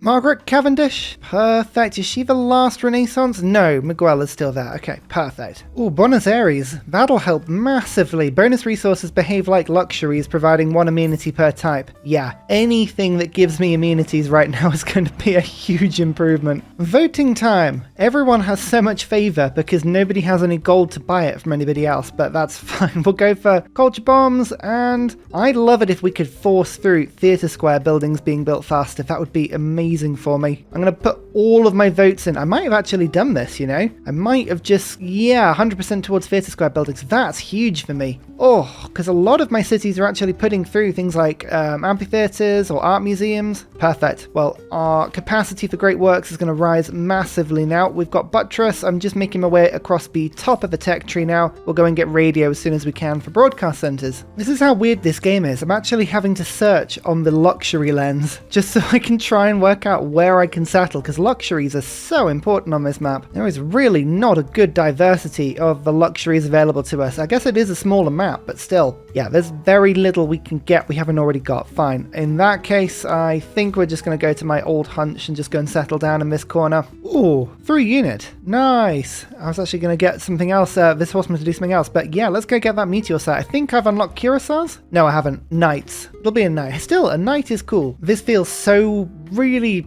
Margaret Cavendish. Perfect. Is she the last Renaissance? No, Miguel is still there. Okay, perfect. Oh, Buenos Aires. That'll help massively. Bonus resources behave like luxuries, providing 1 amenity per type. Yeah, anything that gives me amenities right now is going to be a huge improvement. Voting time. Everyone has so much favor because nobody has any gold to buy it from anybody else, but that's fine. We'll go for culture bombs, and I'd love it if we could force through theatre square buildings being built faster. That would be amazing for me. I'm going to put all of my votes in. I might have actually done this, you know? I might have just, 100% towards theatre square buildings. That's huge for me. Oh, because a lot of my cities are actually putting through things like amphitheatres or art museums. Perfect. Well, our capacity for great works is going to rise massively now. We've got buttress. I'm just making my way across the top of the tech tree now. We'll go and get radio as soon as we can for broadcast centres. This is how weird this game is. I'm actually having to search on the luxury lens just so I can try and work out where I can settle, because luxuries are so important on this map. There is really not a good diversity of the luxuries available to us. I guess it is a smaller map, but still. Yeah, there's very little we can get we haven't already got. Fine. In that case, I think we're just going to go to my old hunch and just go and settle down in this corner. Ooh, 3 unit. Nice. I was actually going to get something else, this horseman to do something else, but yeah, let's go get that meteor set. I think I've unlocked cuirassiers? No, I haven't. Knights. It'll be a knight. Still, a knight is cool. This feels so really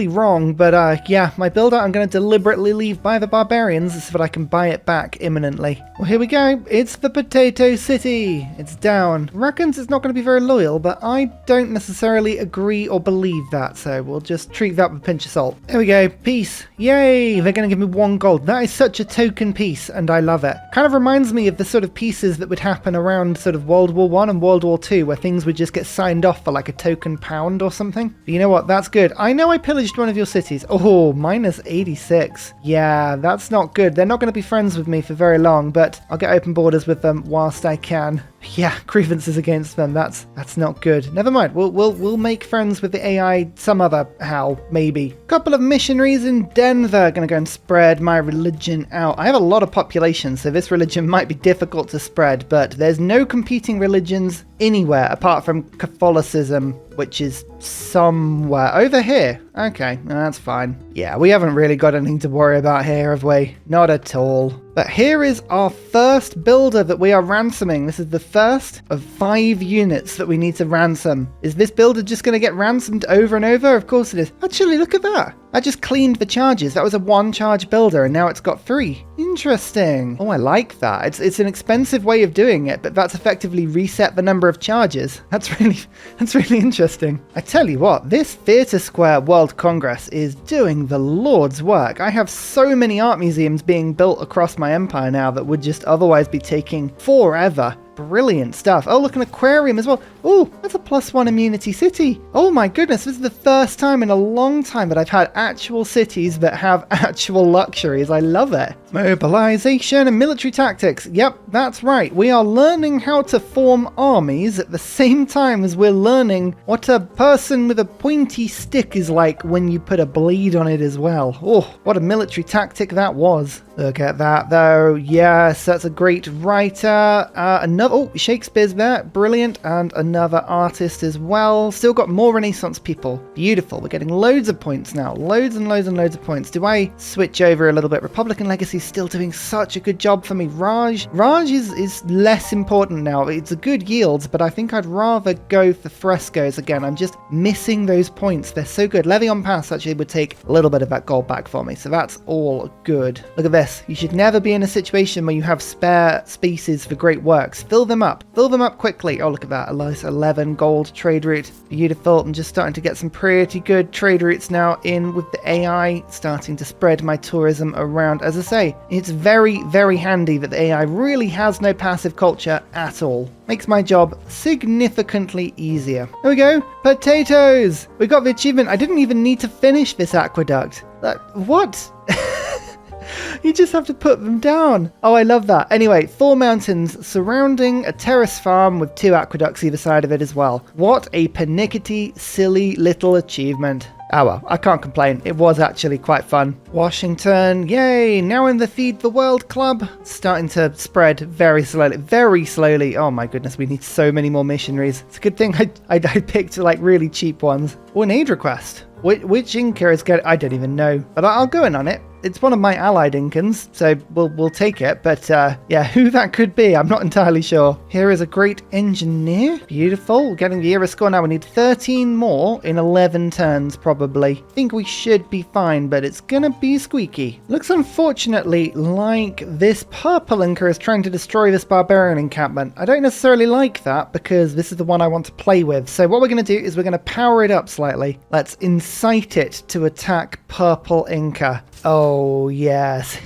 wrong, but yeah, my build-out I'm going to deliberately leave by the barbarians so that I can buy it back imminently. Well, here we go. It's the Potato City. It's down. Reckons it's not going to be very loyal, but I don't necessarily agree or believe that, so we'll just treat that with a pinch of salt. There we go. Peace. Yay! They're going to give me 1 gold. That is such a token piece, and I love it. Kind of reminds me of the sort of pieces that would happen around sort of World War I and World War II, where things would just get signed off for like a token pound or something. But you know what? That's good. I know I pillaged one of your cities. Oh, minus 86. Yeah, that's not good. They're not going to be friends with me for very long, but I'll get open borders with them whilst I can. Yeah, grievances against them. That's not good. Never mind. We'll make friends with the AI some other how, maybe. Couple of missionaries in Denver. Gonna go and spread my religion out. I have a lot of population, so this religion might be difficult to spread, but there's no competing religions anywhere apart from Catholicism, which is somewhere over here. Okay, that's fine. Yeah, we haven't really got anything to worry about here, have we? Not at all. But here is our first builder that we are ransoming. This is the first of 5 units that we need to ransom. Is this builder just going to get ransomed over and over? Of course it is. Actually, look at that. I just cleaned the charges. That was a 1-charge builder, and now it's got 3. Interesting. Oh, I like that. It's an expensive way of doing it, but that's effectively reset the number of charges. That's really interesting. I tell you what, this Theatre Square World Congress is doing the Lord's work. I have so many art museums being built across my empire now that would just otherwise be taking forever. Brilliant stuff. Oh, look, an aquarium as well. Oh, that's a +1 immunity city. Oh my goodness, this is the first time in a long time that I've had actual cities that have actual luxuries. I love it. Mobilization and military tactics. Yep, that's right. We are learning how to form armies at the same time as we're learning what a person with a pointy stick is like when you put a blade on it as well. Oh, what a military tactic that was. Look at that though. Yes, that's a great writer. Oh, Shakespeare's there. Brilliant. And another artist as well. Still got more Renaissance people. Beautiful. We're getting loads of points now. Loads and loads and loads of points. Do I switch over a little bit? Republican Legacy's still doing such a good job for me. Raj is less important now. It's a good yield, but I think I'd rather go for frescoes again. I'm just missing those points. They're so good. Levy on Pass actually would take a little bit of that gold back for me, so that's all good. Look at this. You should never be in a situation where you have spare spaces for great works. Fill them up. Fill them up quickly. Oh, look at that. A nice 11 gold trade route. Beautiful. I'm just starting to get some pretty good trade routes now in with the AI, starting to spread my tourism around. As I say, it's very handy that the AI really has no passive culture at all. Makes my job significantly easier. There we go. Potatoes! We got the achievement. I didn't even need to finish this aqueduct. What? You just have to put them down. Oh, I love that. Anyway, 4 mountains surrounding a terrace farm with 2 aqueducts either side of it as well. What a pernickety, silly little achievement. Oh well, I can't complain. It was actually quite fun. Washington, yay! Now in the Feed the World Club. Starting to spread very slowly. Oh my goodness, we need so many more missionaries. It's a good thing I picked like really cheap ones. Oh, an aid request. Which Inca is good? I don't even know, but I'll go in on it. It's one of my allied Incans, so we'll take it. But yeah, who that could be, I'm not entirely sure. Here is a great engineer. Beautiful. We're getting the era score now. We need 13 more in 11 turns, probably. I think we should be fine, but it's gonna be squeaky. Looks unfortunately like this purple Inca is trying to destroy this barbarian encampment. I don't necessarily like that because this is the one I want to play with. So what we're gonna do is we're gonna power it up slightly. Let's incite it to attack purple Inca. Oh, yes.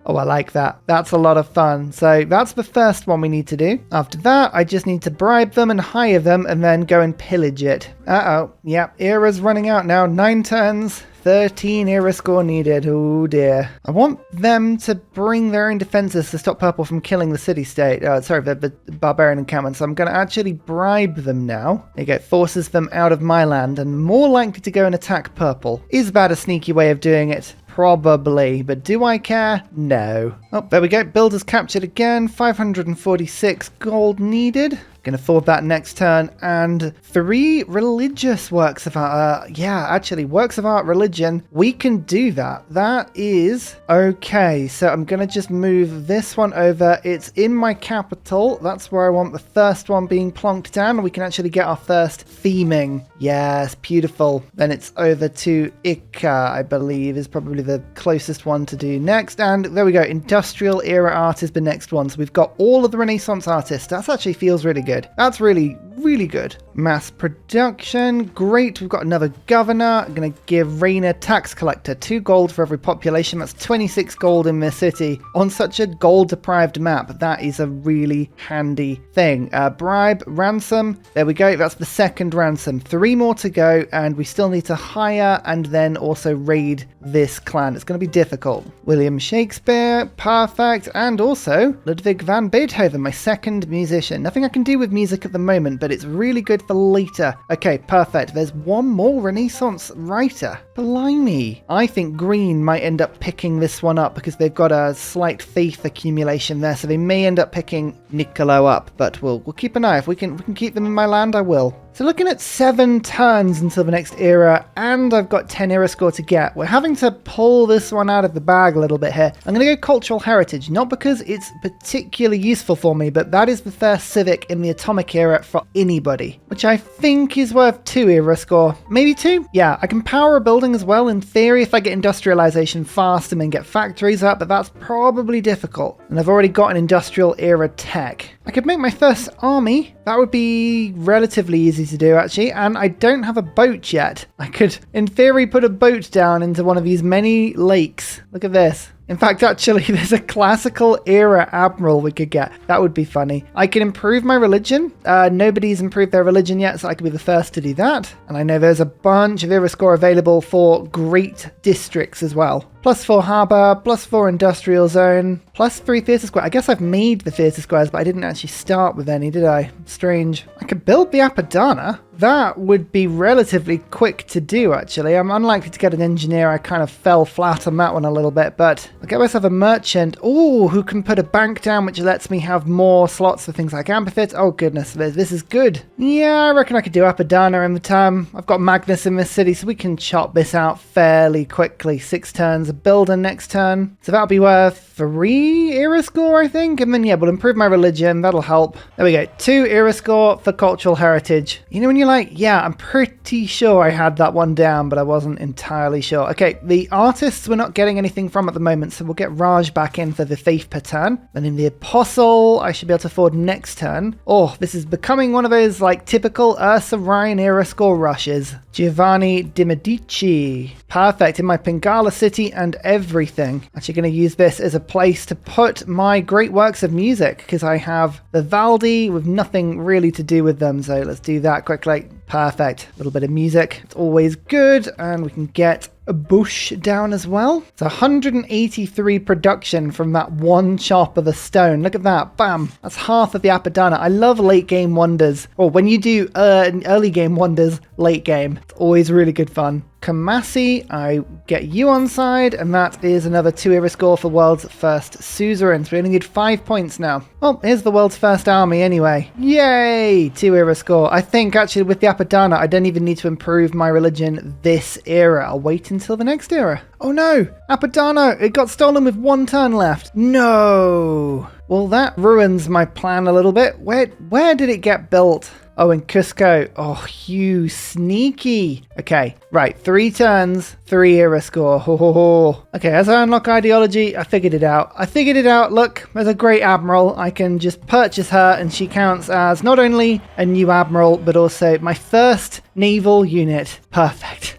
Oh, I like that. That's a lot of fun. So that's the first one we need to do. After that, I just need to bribe them and hire them and then go and pillage it. Uh-oh. Yep, era's running out now. 9 turns. 13 era score needed. Oh dear. I want them to bring their own defenses to stop purple from killing the city-state. The barbarian encampment. So I'm going to actually bribe them now. There you go. Forces them out of my land and more likely to go and attack purple. Is that a sneaky way of doing it? Probably, but do I care? No. Oh, there we go. Builders captured again. 546 gold needed. Can afford that next turn. And 3 religious works of art. Works of art, religion. We can do that. That is okay. So I'm going to just move this one over. It's in my capital. That's where I want the first one being plonked down. We can actually get our first theming. Yes, beautiful. Then it's over to Inca, I believe, is probably the closest one to do next. And there we go. Industrial era art is the next one. So we've got all of the Renaissance artists. That actually feels really good. That's really, really good. Mass production. Great. We've got another governor. I'm going to give Rainer tax collector 2 gold for every population. That's 26 gold in this city on such a gold deprived map. That is a really handy thing. Bribe, ransom. There we go. That's the second ransom. 3 more to go, and we still need to hire and then also raid this clan. It's going to be difficult. William Shakespeare. Perfect. And also Ludwig van Beethoven, my second musician. Nothing I can do with music at the moment, but it's really good for later. Okay, perfect. There's one more Renaissance writer. Blimey. I think green might end up picking this one up because they've got a slight faith accumulation there, so they may end up picking Niccolo up, but we'll keep an eye. If we can keep them in my land, I will. So looking at 7 turns until the next era, and I've got 10 era score to get. We're having to pull this one out of the bag a little bit here. I'm going to go cultural heritage, not because it's particularly useful for me, but that is the first civic in the atomic era for anybody, which I think is worth 2 era score. Maybe 2? Yeah, I can power a building as well in theory if I get industrialization fast and then get factories up, but that's probably difficult. And I've already got an industrial era tech. I could make my first army. That would be relatively easy to do, actually, and I don't have a boat yet. I could, in theory, put a boat down into one of these many lakes. Look at this. In fact, actually, there's a classical era admiral we could get. That would be funny. I can improve my religion. Nobody's improved their religion yet, so I could be the first to do that. And I know there's a bunch of era score available for great districts as well. +4 harbour, +4 industrial zone, +3 theatre square. I guess I've made the theatre squares, but I didn't actually start with any, did I? Strange. I could build the Apadana. That would be relatively quick to do, actually. I'm unlikely to get an engineer. I kind of fell flat on that one a little bit, but I'll get myself a merchant. Ooh, who can put a bank down, which lets me have more slots for things like amphithets. Oh, goodness, this is good. Yeah, I reckon I could do Apadana in the time. I've got Magnus in this city, so we can chop this out fairly quickly. 6 turns, a builder next turn. So that'll be worth 3 era score, I think. And then, yeah, we'll improve my religion. That'll help. There we go. 2 era score for cultural heritage. You know when you're like, yeah, I'm pretty sure I had that one down, but I wasn't entirely sure. Okay, the artists we're not getting anything from at the moment, so we'll get Raj back in for the faith per turn. Then in the apostle, I should be able to afford next turn. Oh, this is becoming one of those like typical Ursa Ryan era score rushes. Giovanni di Medici. Perfect, in my Pingala city and everything. Actually going to use this as a place to put my great works of music because I have the Valdi with nothing really to do with them. So let's do that quickly. Perfect. A little bit of music. It's always good. And we can get a bush down as well. It's 183 production from that one chop of a stone. Look at that. Bam. That's half of the Apadana. I love late game wonders. Or when you do early game wonders, late game. It's always really good fun. Kamasi, I get you on side, and that is another 2 era score for world's first suzerain. So we only need 5 points now. Well, here's the world's first army anyway. Yay! 2 era score. I think actually with the Apadana, I don't even need to improve my religion this era. I'll wait until the next era. Oh no! Apadana! It got stolen with 1 turn left. No! Well, that ruins my plan a little bit. Where did it get built? Oh, in Cusco. Oh, you sneaky. Okay, right. 3 turns, 3 era score. Ho, ho, ho. Okay, as I unlock ideology, I figured it out. Look, there's a great admiral. I can just purchase her, and she counts as not only a new admiral, but also my first naval unit. Perfect.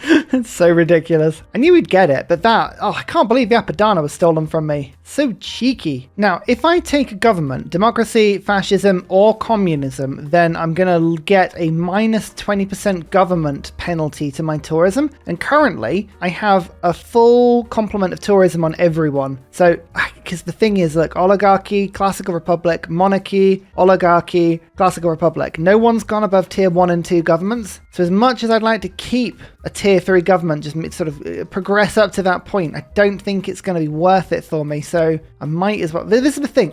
It's so ridiculous. I knew we'd get it, but I can't believe the Apadana was stolen from me. So cheeky. Now, if I take a government, democracy, fascism, or communism, then I'm going to get a minus 20% government penalty to my tourism. And currently, I have a full complement of tourism on everyone. So, because the thing is, look, oligarchy, classical republic, monarchy, oligarchy, classical republic. No one's gone above tier 1 and 2 governments. So as much as I'd like to keep a tier 3 government, just sort of progress up to that point, I don't think it's going to be worth it for me. So I might as well. This is the thing.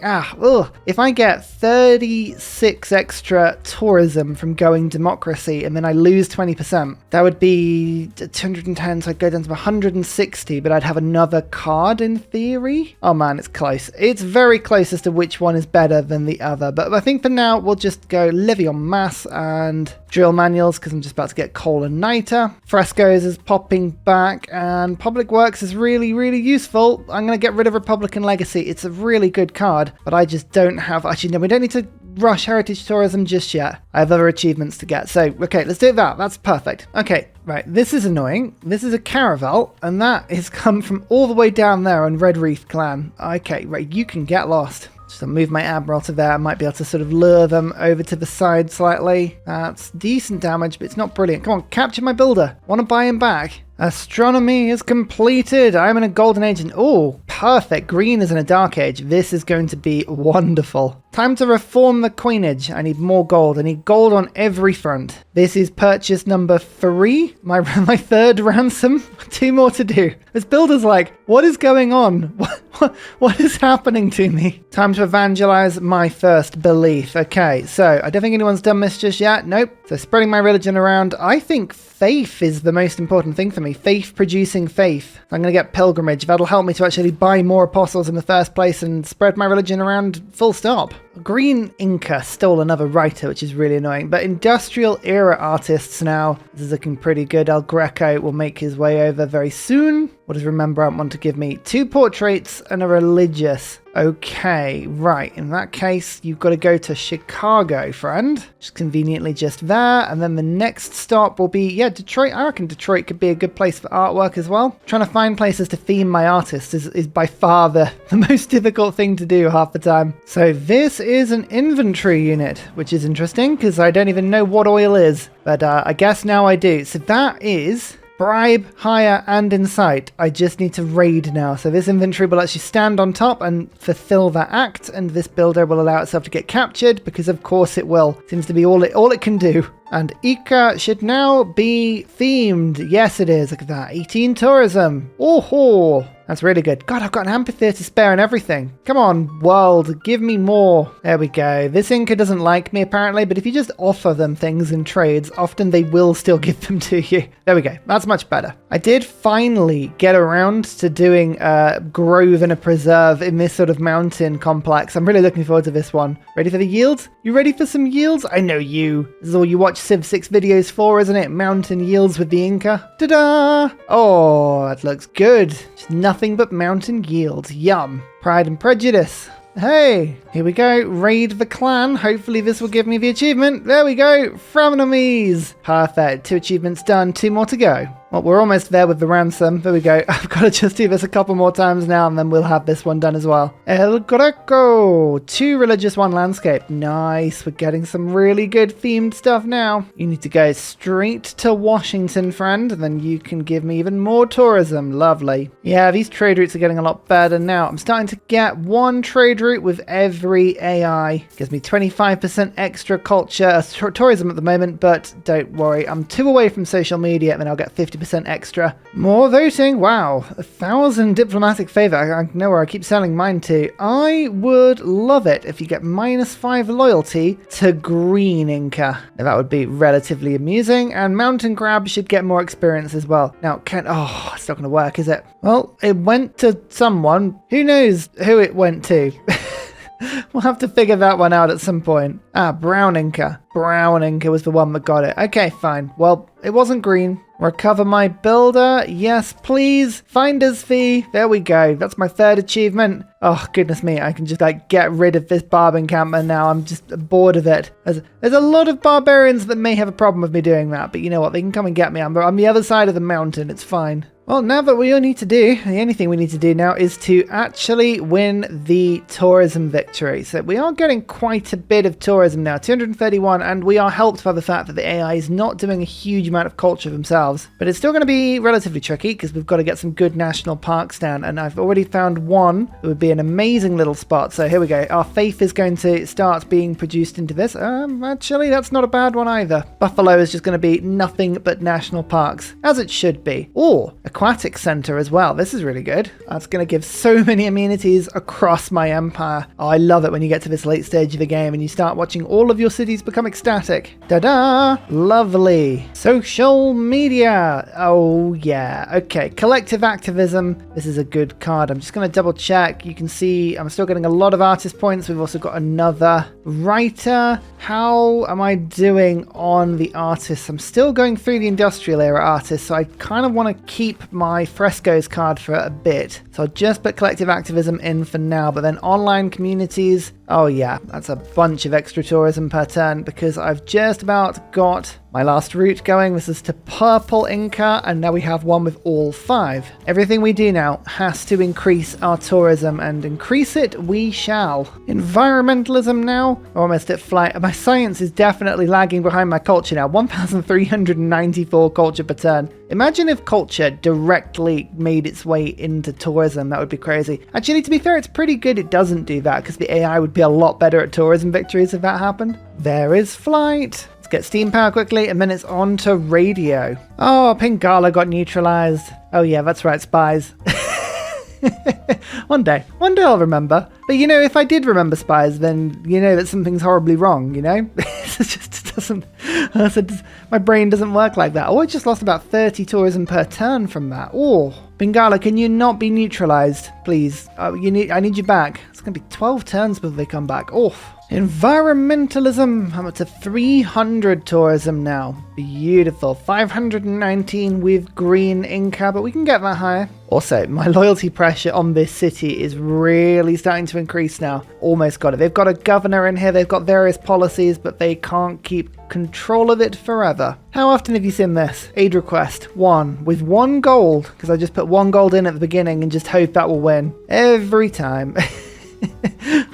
If I get 36 extra tourism from going democracy and then I lose 20%, that would be 210. So I'd go down to 160, but I'd have another card in theory. Oh man, it's close. It's very close as to which one is better than the other. But I think for now, we'll just go levy en masse and drill manuals because I'm just about to get coal and niter. Frescoes is popping back and public works is really, really useful. I'm going to get rid of Republican Legacy. It's a really good card, but I just don't have... Actually, no, we don't need to rush heritage tourism just yet. I have other achievements to get. So, okay, let's do that. That's perfect. Okay, right. This is annoying. This is a caravel, and that has come from all the way down there on Red Reef Clan. Okay, right. You can get lost. Just move my admiral to there. I might be able to sort of lure them over to the side slightly. That's decent damage, but it's not brilliant. Come on, capture my builder. Want to buy him back? Astronomy is completed. I'm in a golden age. Oh, perfect. Green is in a dark age. This is going to be wonderful. Time to reform the coinage. I need more gold. I need gold on every front. This is purchase number 3. My 3rd ransom. 2 more to do. This builder's like, what is going on? What is happening to me? Time to evangelize my first belief. Okay, so I don't think anyone's done this just yet. Nope. So spreading my religion around. I think faith is the most important thing for me. Faith producing faith. I'm going to get pilgrimage. That'll help me to actually buy more apostles in the first place and spread my religion around full stop. Green Inca stole another writer, which is really annoying. But industrial era artists now. This is looking pretty good. El Greco will make his way over very soon. What does Remembrant want to give me? 2 portraits and a religious. Okay, right. In that case, you've got to go to Chicago, friend. Just conveniently just there. And then the next stop will be, Detroit. I reckon Detroit could be a good place for artwork as well. Trying to find places to theme my artists is by far the most difficult thing to do half the time. So this is an inventory unit, which is interesting because I don't even know what oil is. But I guess now I do. So that is... bribe, hire, and incite. I just need to raid now. So this inventory will actually stand on top and fulfill that act, and this builder will allow itself to get captured, because of course it will. Seems to be all it can do. And Inca should now be themed. Yes, it is. Look at that. 18 tourism. Oh, that's really good. God, I've got an amphitheater spare and everything. Come on, world. Give me more. There we go. This Inca doesn't like me, apparently, but if you just offer them things in trades, often they will still give them to you. There we go. That's much better. I did finally get around to doing a grove and a preserve in this sort of mountain complex. I'm really looking forward to this one. Ready for the yields? You ready for some yields? I know you. This is all you watch Civ 6 videos for, isn't it? Mountain yields with the Inca. Ta-da! Oh, that looks good. Just nothing but mountain yields. Yum. Pride and Prejudice. Hey, here we go. Raid the clan. Hopefully this will give me the achievement. There we go. Frenemies. Perfect. 2 achievements done. 2 more to go. Well, we're almost there with the ransom. There we go. I've got to just do this a couple more times now, and then we'll have this one done as well. El Greco. 2 religious, 1 landscape. Nice. We're getting some really good themed stuff now. You need to go straight to Washington, friend. Then you can give me even more tourism. Lovely. Yeah, these trade routes are getting a lot better now. I'm starting to get 1 trade route with every AI. Gives me 25% extra culture, tourism at the moment, but don't worry. I'm 2 away from social media, and then I'll get 50% extra. More voting. Wow. 1,000 diplomatic favor. I know where I keep selling mine to. I would love it if you get -5 loyalty to green Inca. Now, that would be relatively amusing, and mountain crab should get more experience as well. Now, it's not going to work, is it? Well, it went to someone. Who knows who it went to? We'll have to figure that one out at some point. Brown Inca. Brown Inca was the one that got it. Okay, fine. Well, it wasn't green. Recover my builder. Yes, please. Finder's fee. There we go. That's my 3rd achievement. Oh, goodness me. I can just get rid of this barb encampment now. I'm just bored of it. There's a lot of barbarians that may have a problem with me doing that, but you know what? They can come and get me. I'm on the other side of the mountain. It's fine. Well, now that we all need to do, the only thing we need to do now is to actually win the tourism victory. So we are getting quite a bit of tourism now, 231, and we are helped by the fact that the AI is not doing a huge amount of culture themselves. But it's still going to be relatively tricky because we've got to get some good national parks down, and I've already found one that would be an amazing little spot. So here we go. Our faith is going to start being produced into this. Actually, that's not a bad one either. Buffalo is just going to be nothing but national parks, as it should be. Or aquatic center as well. This is really good. That's going to give so many amenities across my empire. Oh, I love it when you get to this late stage of the game and you start watching all of your cities become ecstatic. Ta-da! Lovely. Social media. Oh, yeah. Okay. Collective activism. This is a good card. I'm just going to double check. You can see I'm still getting a lot of artist points. We've also got another writer. How am I doing on the artists? I'm still going through the industrial era artists, so I kind of want to keep my frescoes card for a bit. So I'll just put collective activism in for now, but then online communities. Oh yeah, that's a bunch of extra tourism per turn because I've just about got my last route going. This is to purple Inca, and now we have one with all 5. Everything we do now has to increase our tourism, and increase it we shall. Environmentalism now. We're almost at flight. My science is definitely lagging behind my culture now. 1,394 culture per turn. Imagine if culture directly made its way into tourism. That would be crazy. Actually, to be fair, it's pretty good it doesn't do that because the AI would be a lot better at tourism victories if that happened. There is flight. Let's get steam power quickly, and then it's on to radio. Oh, Pingala got neutralized. Oh yeah, that's right, spies. One day I'll remember. But you know, if I did remember spies, then you know that something's horribly wrong, you know? It just doesn't, my brain doesn't work like that. Oh, I just lost about 30 tourism per turn from that. Oh, Bengala, can you not be neutralized, please? I need you back. It's going to be 12 turns before they come back. Oh, environmentalism. I'm up to 300 tourism now. Beautiful. 519 with green Inca, but we can get that higher. Also, my loyalty pressure on this city is really starting to increase now. Almost got it. They've got a governor in here. They've got various policies, but they can't keep control of it forever. How often have you seen this? Aid request 1 with 1 gold, because I just put 1 gold in at the beginning and just hope that will win every time.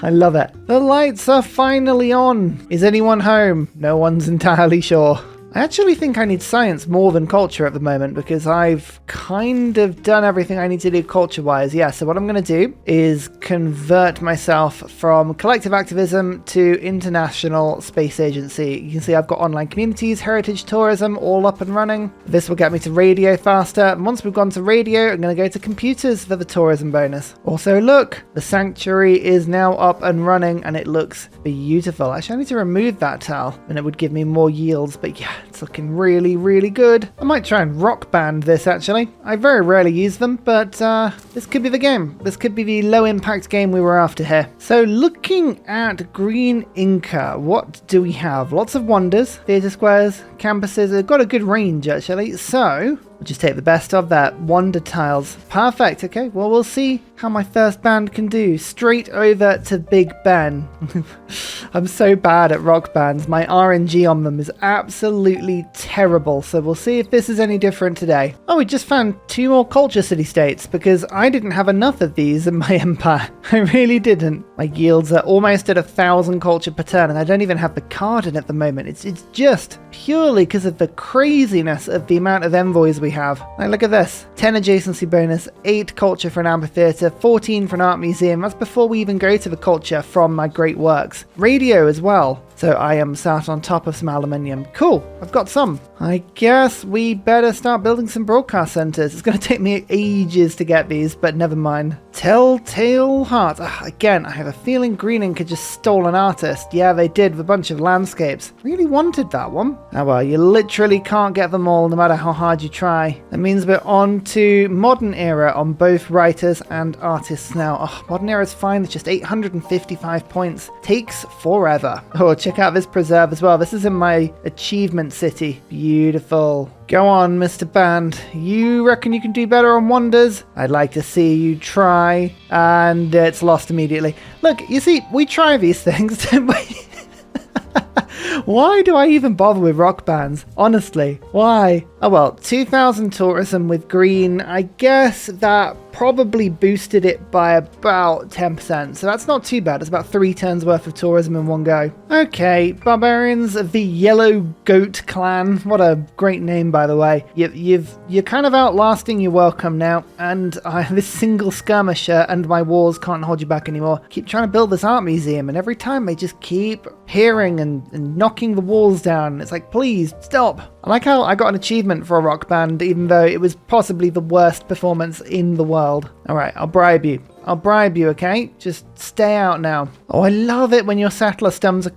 I love it. The lights are finally on. Is anyone home? No one's entirely sure. I actually think I need science more than culture at the moment because I've kind of done everything I need to do culture-wise. Yeah, so what I'm going to do is convert myself from collective activism to international space agency. You can see I've got online communities, heritage tourism, all up and running. This will get me to radio faster. And once we've gone to radio, I'm going to go to computers for the tourism bonus. Also, look, the sanctuary is now up and running and it looks beautiful. Actually, I need to remove that tile and it would give me more yields, but yeah, it's looking really, really good. I might try and rock band this, actually. I very rarely use them, but this could be the game. This could be the low-impact game we were after here. So looking at Green Inca, what do we have? Lots of wonders, theatre squares, campuses. They've got a good range, actually. So We'll just take the best of that. Wonder tiles. Perfect. Okay, well, we'll see how my first band can do. Straight over to Big Ben. I'm so bad at rock bands. My RNG on them is absolutely terrible. So we'll see if this is any different today. Oh, we just found 2 more culture city-states because I didn't have enough of these in my empire. I really didn't. My yields are almost at 1,000 culture per turn, and I don't even have the card in at the moment. It's just purely because of the craziness of the amount of envoys we have. Like, look at this. 10 adjacency bonus, 8 culture for an amphitheater, 14 for an art museum. That's before we even go to the culture from my great works. Radio as well. So I am sat on top of some aluminium. Cool, I've got some. I guess we better start building some broadcast centers. It's going to take me ages to get these, but never mind. Telltale Heart. Again, I have a feeling Green Inca just stole an artist. Yeah, they did with a bunch of landscapes. Really wanted that one. Oh well, you literally can't get them all no matter how hard you try. That means we're on to modern era on both writers and artists now. Oh, modern era is fine. It's just 855 points. Takes forever. Oh, check out this preserve as well. This is in my achievement city. Beautiful. Go on, Mr. Band. You reckon you can do better on wonders? I'd like to see you try. And it's lost immediately. Look, you see, we try these things, don't we? Why do I even bother with rock bands? Honestly, why? Oh well, 2,000 tourism with green. I guess that probably boosted it by about 10%. So that's not too bad. It's about 3 turns worth of tourism in one go. Okay, barbarians of the Yellow Goat Clan. What a great name, by the way. You're kind of outlasting your welcome now. And this single skirmisher and my walls can't hold you back anymore. Keep trying to build this art museum, and every time they just keep peering and knocking the walls down. It's like, please stop. I like how I got an achievement for a rock band, even though it was possibly the worst performance in the world. All right, I'll bribe you. I'll bribe you, okay? Just stay out now. Oh, I love it when your settler stumbles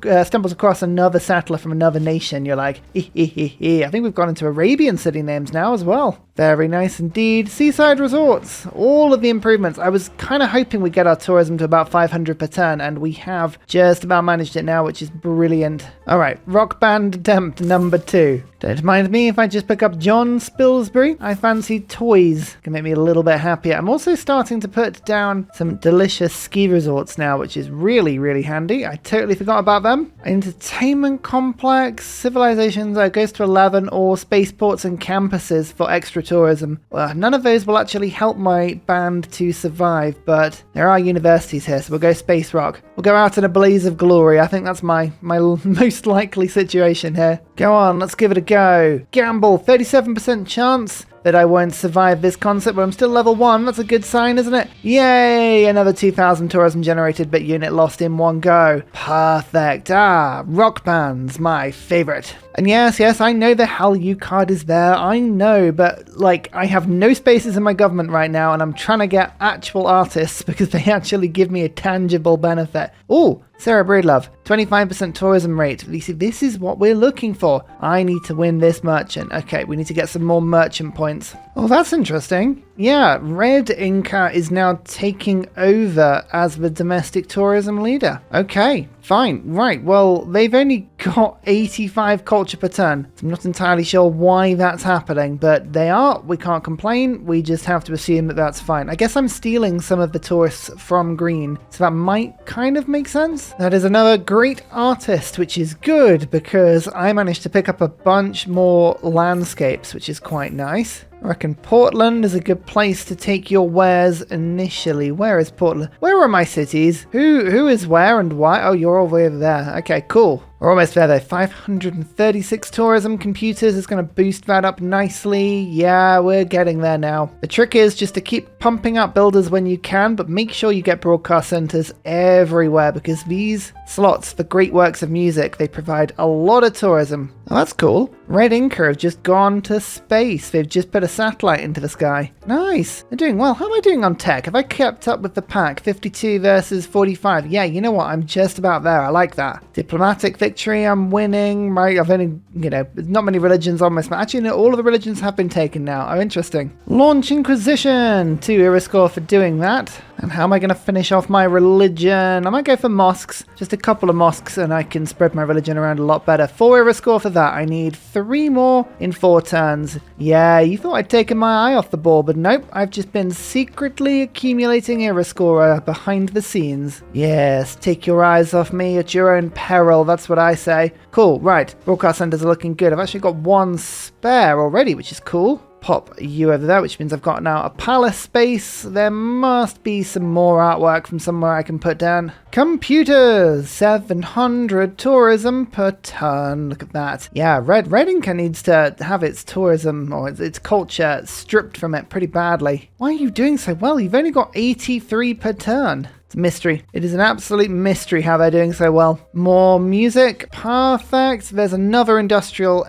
across another settler from another nation. You're like, I think we've gone into Arabian city names now as well. Very nice indeed. Seaside resorts. All of the improvements. I was kind of hoping we'd get our tourism to about 500 per turn, and we have just about managed it now, which is brilliant. All right, rock band attempt number 2. Don't mind me if I just pick up John Spilsbury. I fancy toys. Can make me a little bit happier. I'm also starting to put down some delicious ski resorts now, which is really, really handy. I totally forgot about them. Entertainment complex, civilizations goes to 11, or spaceports and campuses for extra tourism. Well, none of those will actually help my band to survive, but there are universities here, so we'll go Space Rock. We'll go out in a blaze of glory. I think that's my most likely situation here. Go on, let's give it a go. Gamble, 37% chance that I won't survive this concept, but I'm still level 1. That's a good sign, isn't it? Yay! Another 2,000 tourism generated, but unit lost in one go. Perfect. Rock bands, my favorite. And yes, I know the Hal U card is there. I know, but like, I have no spaces in my government right now, and I'm trying to get actual artists because they actually give me a tangible benefit. Oh, Sarah Breedlove, 25% tourism rate. You see, this is what we're looking for. I need to win this merchant. Okay, we need to get some more merchant points. Oh, that's interesting. Yeah, Red Inca is now taking over as the domestic tourism leader. Okay, fine. Right, well, they've only got 85 culture per turn. So I'm not entirely sure why that's happening, but they are. We can't complain. We just have to assume that that's fine. I guess I'm stealing some of the tourists from Green, so that might kind of make sense. That is another great artist, which is good because I managed to pick up a bunch more landscapes, which is quite nice. I reckon Portland is a good place to take your wares initially. Where is Portland? Where are my cities? Who is where and why? Oh, you're all the way over there. Okay, cool. We're almost there though. 536 tourism computers is going to boost that up nicely. Yeah, we're getting there now. The trick is just to keep pumping out builders when you can, but make sure you get broadcast centers everywhere because these slots for great works of music, they provide a lot of tourism. Oh, that's cool. Red Inca have just gone to space. They've just put a satellite into the sky. Nice. They're doing well. How am I doing on tech? Have I kept up with the pack? 52 versus 45. Yeah, you know what? I'm just about there. I like that. Diplomatic victory. I'm winning. Right. I've only, there's not many religions on my map. Actually, no, all of the religions have been taken now. Oh, interesting. Launch Inquisition. 2 Iriscore for doing that. And how am I going to finish off my religion? I might go for mosques. Just a couple of mosques and I can spread my religion around a lot better. 4 era score for that. I need 3 more in 4 turns. Yeah, you thought I'd taken my eye off the ball, but nope. I've just been secretly accumulating era scorer behind the scenes. Yes, take your eyes off me at your own peril. That's what I say. Cool, right. Broadcast centers are looking good. I've actually got 1 spare already, which is cool. Pop you over there, which means I've got now a palace space. There must be some more artwork from somewhere I can put down. Computers, 700 tourism per turn. Look at that. Yeah, Red Inca needs to have its tourism or its culture stripped from it pretty badly. Why are you doing so well? You've only got 83 per turn. It's a mystery. It is an absolute mystery how they're doing so well. More music. Perfect. There's another industrial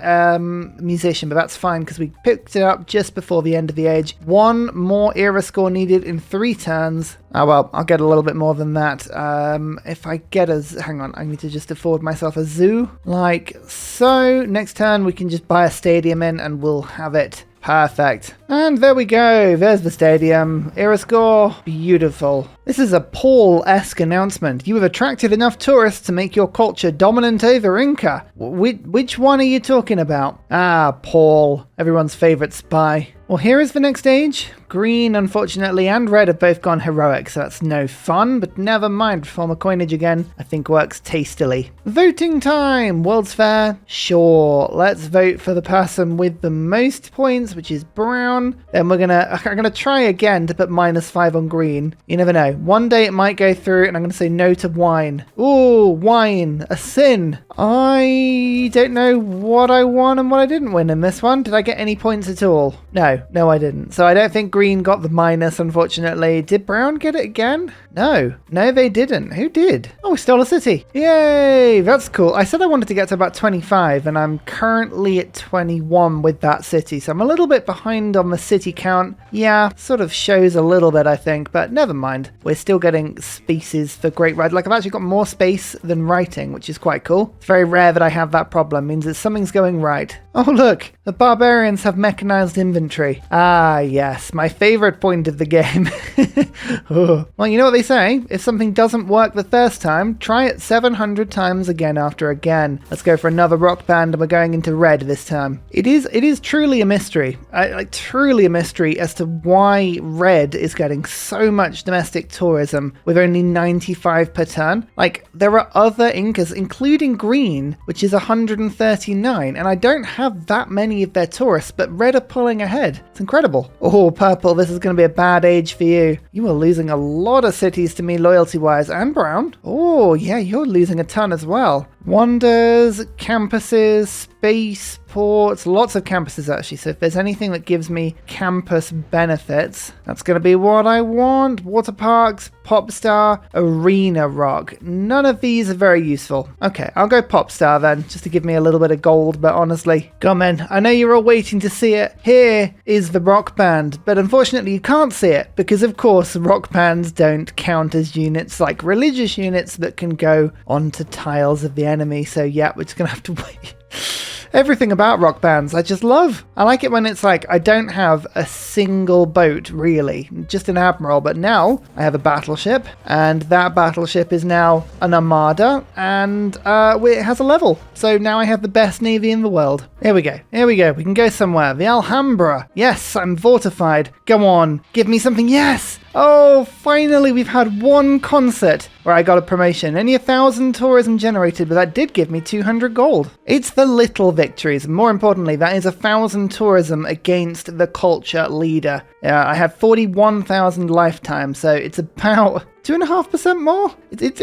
musician, but that's fine because we picked it up just before the end of the age. 1 more era score needed in 3 turns. Oh, well, I'll get a little bit more than that. If I get hang on, I need to just afford myself a zoo. Like so. Next turn, we can just buy a stadium in and we'll have it. Perfect. And there we go. There's the stadium. Era score. Beautiful. This is a Paul-esque announcement. You have attracted enough tourists to make your culture dominant over Inca. Which one are you talking about? Ah, Paul. Everyone's favorite spy. Well, here is the next age. Green, unfortunately, and red have both gone heroic, so that's no fun, but never mind. Former coinage again, I think works tastily. Voting time! World's Fair? Sure. Let's vote for the person with the most points, which is brown. Then I'm gonna try again to put -5 on green. You never know. One day it might go through, and I'm gonna say no to wine. Ooh, wine. A sin. I don't know what I won and what I didn't win in this one. Did I get any points at all? No, I didn't. So I don't think green got the minus, unfortunately. Did brown get it again? No, they didn't. Who did? Oh, we stole a city. Yay, that's cool. I said I wanted to get to about 25, and I'm currently at 21 with that city. So I'm a little bit behind on the city count. Yeah, sort of shows a little bit, I think, but never mind. We're still getting spaces for Great Red. Like, I've actually got more space than writing, which is quite cool. It's very rare that I have that problem. It means that something's going right. Oh, look, the barbarians have mechanized inventory. Ah, yes, my favorite point of the game. Oh. Well, you know what they say? If something doesn't work the first time, try it 700 times again after again. Let's go for another rock band, and we're going into red this time. It is truly a mystery. Truly a mystery as to why red is getting so much domestic tourism with only 95 per turn. Like, there are other Incas, including green, which is 139, and I don't have that many of their tourists, but red are pulling ahead. It's incredible. Oh, purple, this is going to be a bad age for you. You are losing a lot of cities to me loyalty-wise, and brown. Oh, yeah, you're losing a ton as well. Wonders, campuses, spaceports, lots of campuses actually. So if there's anything that gives me campus benefits, that's going to be what I want. Water parks, Popstar, Arena Rock. None of these are very useful. Okay, I'll go Popstar then, just to give me a little bit of gold, but honestly, come in. I know you're all waiting to see it. Here is the rock band, but unfortunately you can't see it because of course rock bands don't count as units like religious units that can go onto tiles of the enemy. So yeah, we're just gonna have to wait. Everything about rock bands I just love. I like it when it's like I don't have a single boat really, just an admiral, but now I have a battleship, and that battleship is now an armada, and it has a level. So now I have the best navy in the world. Here we go. We can go somewhere. The Alhambra. Yes, I'm fortified. Go on, give me something. Yes. Oh, finally we've had one concert where I got a promotion. Only 1,000 tourism generated, but that did give me 200 gold. It's the little victories. More importantly, that is 1,000 tourism against the culture leader. I had 41,000 lifetime, so it's about 2.5% more?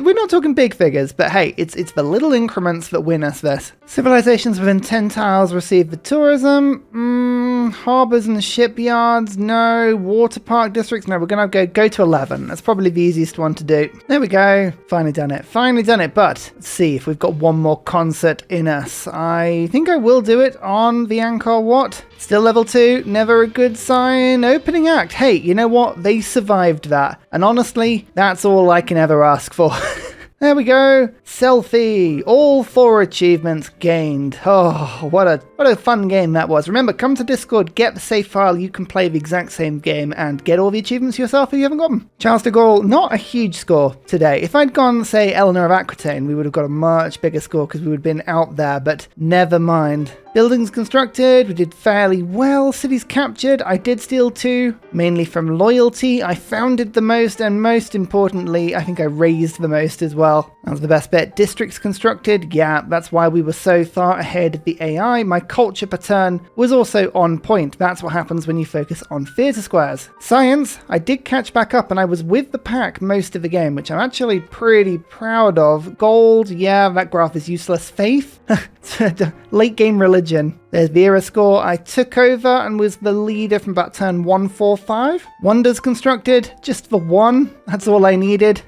We're not talking big figures, but hey, it's the little increments that win us this. Civilizations within 10 tiles receive the tourism. Harbors and shipyards, no. Water park districts, no. We're going to go to 11. That's probably the easiest one to do. There we go. Finally done it. But let's see if we've got one more concert in us. I think I will do it on the Angkor Wat. Still level 2, never a good sign. Opening act. Hey, you know what? They survived that. And honestly, that's all I can ever ask for. There we go. Selfie. All 4 achievements gained. Oh, what a fun game that was. Remember, come to Discord, get the save file. You can play the exact same game and get all the achievements yourself if you haven't got them. Charles de Gaulle, not a huge score today. If I'd gone, say, Eleanor of Aquitaine, we would have got a much bigger score because we would have been out there, but never mind. Buildings constructed, we did fairly well. Cities captured, I did steal 2, mainly from loyalty. I founded the most, and most importantly, I think I raised the most as well. That was the best bit. Districts constructed, yeah, that's why we were so far ahead of the AI. My culture per turn was also on point. That's what happens when you focus on theatre squares. Science, I did catch back up, and I was with the pack most of the game, which I'm actually pretty proud of. Gold, yeah, that graph is useless. Faith, late game religion. There's the era score. I took over and was the leader from about turn 145. Wonders constructed, just the 1. That's all I needed.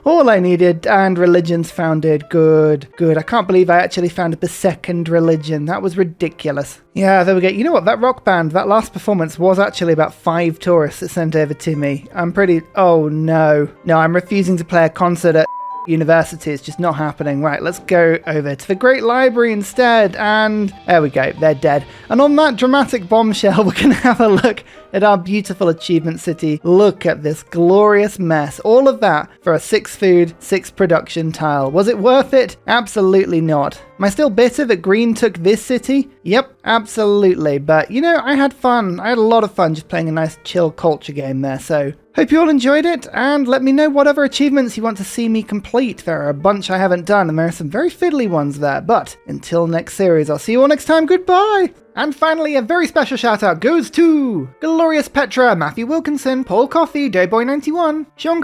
All I needed, and religions founded. Good. I can't believe I actually founded the 2nd religion. That was ridiculous. Yeah, there we go. You know what? That rock band, that last performance was actually about 5 tourists that sent over to me. Oh no. No, I'm refusing to play a concert at university. It's just not happening. Right, let's go over to the Great Library instead, and there we go, they're dead. And on that dramatic bombshell, we're gonna have a look at our beautiful achievement city. Look at this glorious mess. All of that for a 6 food, 6 production tile. Was it worth it? Absolutely not. Am I still bitter that Green took this city? Yep, absolutely. But you know, I had fun. I had a lot of fun just playing a nice chill culture game there. So hope you all enjoyed it, and let me know what other achievements you want to see me complete. There are a bunch I haven't done, and there are some very fiddly ones there. But until next series, I'll see you all next time. Goodbye! And finally, a very special shout out goes to Glorious Petra, Matthew Wilkinson, Paul Coffey, Doughboy91, Sean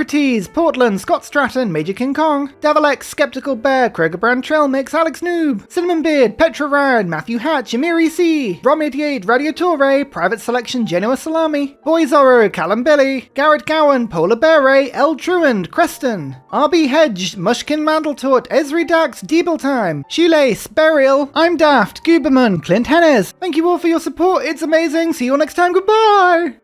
Portland, Scott Stratton, Major King Kong, Davalex, Skeptical Bear, Kroger Brand Trail Mix, Alex Noob, Cinnamon Beard, Petra Rad, Matthew Hatch, Amiri C, Rom88, Radiatore, Private Selection, Genoa Salami, Boy Zorro, Callum Billy, Garrett Gowan, Polar Bear Ray, L. Truand, Creston, RB Hedge, Mushkin Mandeltort, Esri Dax, Deeble Time, Shoelace, Burial, I'm Daft, Guberman, Clint Hennes. Thank you all for your support. It's amazing. See you all next time. Goodbye.